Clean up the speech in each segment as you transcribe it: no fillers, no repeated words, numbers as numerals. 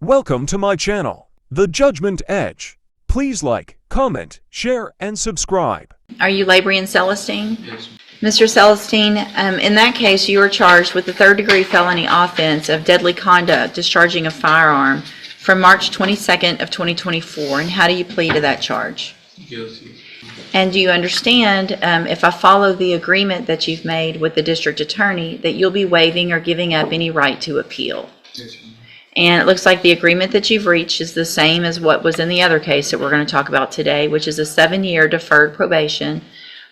Welcome to my channel, The Judgment Edge. Please like, comment, share, and subscribe. Are you Labrian Celestine? Yes. Mr. Celestine, in that case, you are charged with the third-degree felony offense of deadly conduct, discharging a firearm, from March 22nd of 2024. And how do you plead to that charge? Guilty. And do you understand, if I follow the agreement that you've made with the district attorney, that you'll be waiving or giving up any right to appeal? Yes, ma'am. And it looks like the agreement that you've reached is the same as what was in the other case that we're going to talk about today, which is a 7-year deferred probation,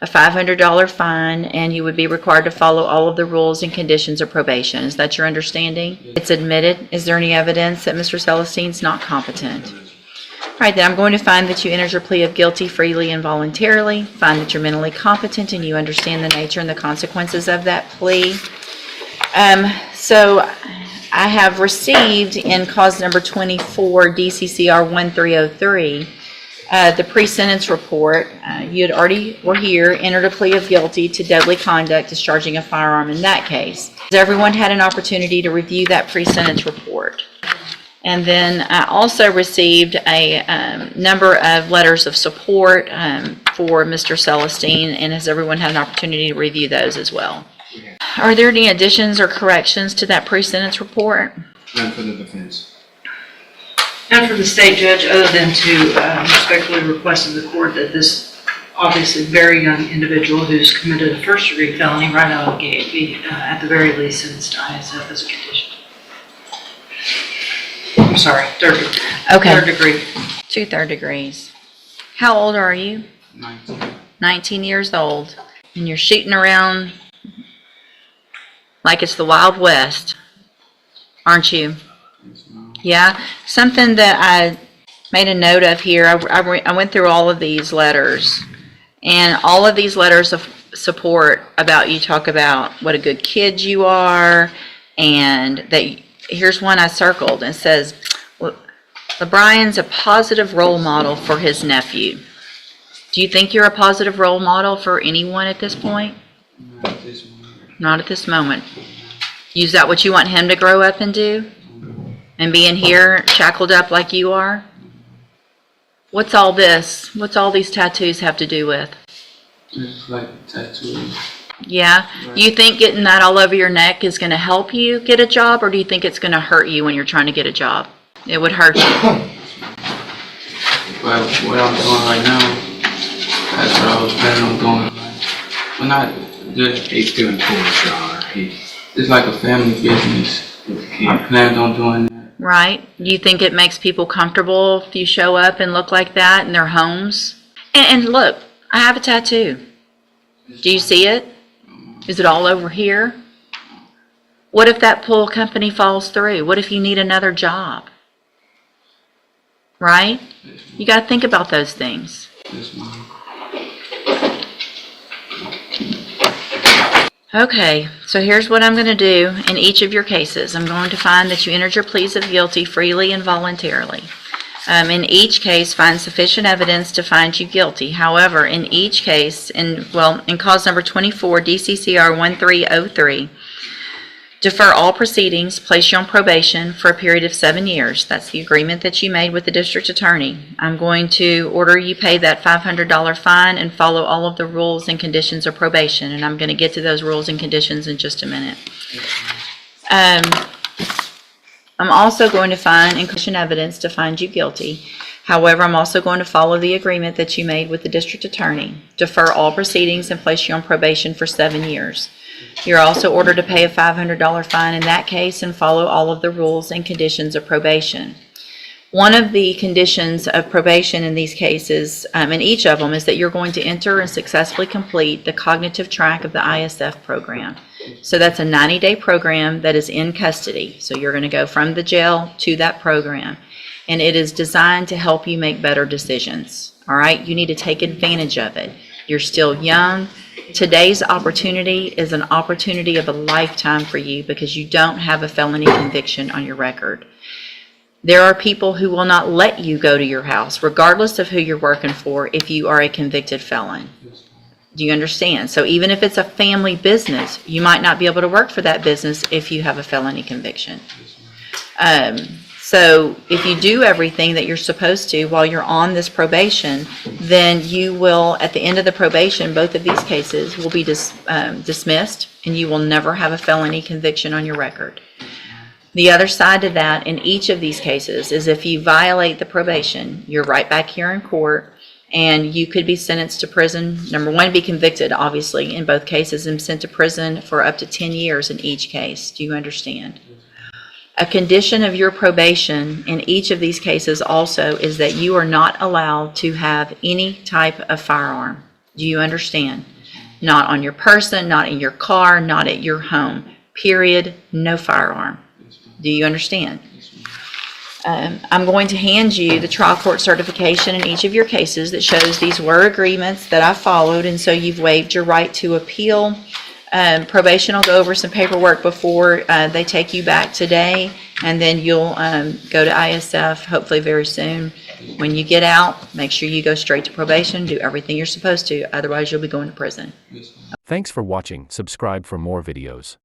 a $500 fine, and you would be required to follow all of the rules and conditions of probation. Is that your understanding? Yes. It's admitted. Is there any evidence that Mr. Celestine's not competent? All right, then I'm going to find that you entered your plea of guilty freely and voluntarily, find that you're mentally competent and you understand the nature and the consequences of that plea. So I have received in cause number 24, DCCR 1303, the pre-sentence report. You had already were here, entered a plea of guilty to deadly conduct, discharging a firearm in that case. Everyone had an opportunity to review that pre-sentence report. And then I also received a number of letters of support for Mr. Celestine, and has everyone had an opportunity to review those as well? Are there any additions or corrections to that pre-sentence report? None for the defense. And for the state judge, other than to respectfully request of the court that this obviously very young individual who's committed a first-degree felony right out of the gate be at the very least sentenced to ISF as a condition. I'm sorry, third degree. Okay. Third degree. 2 third degrees. How old are you? 19. 19 years old. And you're shooting around like it's the Wild West, aren't you? Yes, ma'am. Yeah. Something that I made a note of here, I went through all of these letters, and all of these letters of support about you talk about what a good kid you are, and that here's one I circled and it says, LeBrian's a positive role model for his nephew. Do you think you're a positive role model for anyone at this point? Not at this moment. Not at this moment. Is that what you want him to grow up and do? And be in here shackled up like you are? What's all this? What's all these tattoos have to do with? Just like tattoos. Yeah? Right. Do you think getting that all over your neck is going to help you get a job, or do you think it's going to hurt you when you're trying to get a job? It would hurt you. But what I'm doing right now, that's what I was planning on doing. Well, not just he's still in court, it's like a family business. He planned on doing that. Right? Do you think it makes people comfortable if you show up and look like that in their homes? And look, I have a tattoo. Do you see it? Is it all over here? What if that pool company falls through? What if you need another job? Right? You got to think about those things. Yes, ma'am. Okay, so here's what I'm going to do in each of your cases. I'm going to find that you entered your pleas of guilty freely and voluntarily. In each case, find sufficient evidence to find you guilty. However, in each case, in cause number 24, DCCR 1303, defer all proceedings, place you on probation for a period of 7 years. That's the agreement that you made with the district attorney. I'm going to order you pay that $500 fine and follow all of the rules and conditions of probation. And I'm going to get to those rules and conditions in just a minute. I'm also going to find sufficient evidence to find you guilty. However, I'm also going to follow the agreement that you made with the district attorney. Defer all proceedings and place you on probation for 7 years. You're also ordered to pay a $500 fine in that case and follow all of the rules and conditions of probation. One of the conditions of probation in these cases, in each of them, is that you're going to enter and successfully complete the cognitive track of the ISF program. So that's a 90-day program that is in custody. So you're going to go from the jail to that program. And it is designed to help you make better decisions. All right? You need to take advantage of it. You're still young. Today's opportunity is an opportunity of a lifetime for you because you don't have a felony conviction on your record. There are people who will not let you go to your house, regardless of who you're working for, if you are a convicted felon. Do you understand? So even if it's a family business, you might not be able to work for that business if you have a felony conviction. So if you do everything that you're supposed to while you're on this probation, then you will, at the end of the probation, both of these cases will be dismissed, and you will never have a felony conviction on your record. The other side to that in each of these cases is if you violate the probation, you're right back here in court, and you could be sentenced to prison. Number one, be convicted, obviously, in both cases, and sent to prison for up to 10 years in each case. Do you understand? A condition of your probation in each of these cases also is that you are not allowed to have any type of firearm. Do you understand? Not on your person, not in your car, not at your home. Period. No firearm. Do you understand? I'm going to hand you the trial court certification in each of your cases that shows these were agreements that I followed, and so you've waived your right to appeal. Probation will go over some paperwork before they take you back today, and then you'll go to ISF hopefully very soon. When you get out, make sure you go straight to probation, do everything you're supposed to, otherwise you'll be going to prison. Thanks for watching. Subscribe for more videos.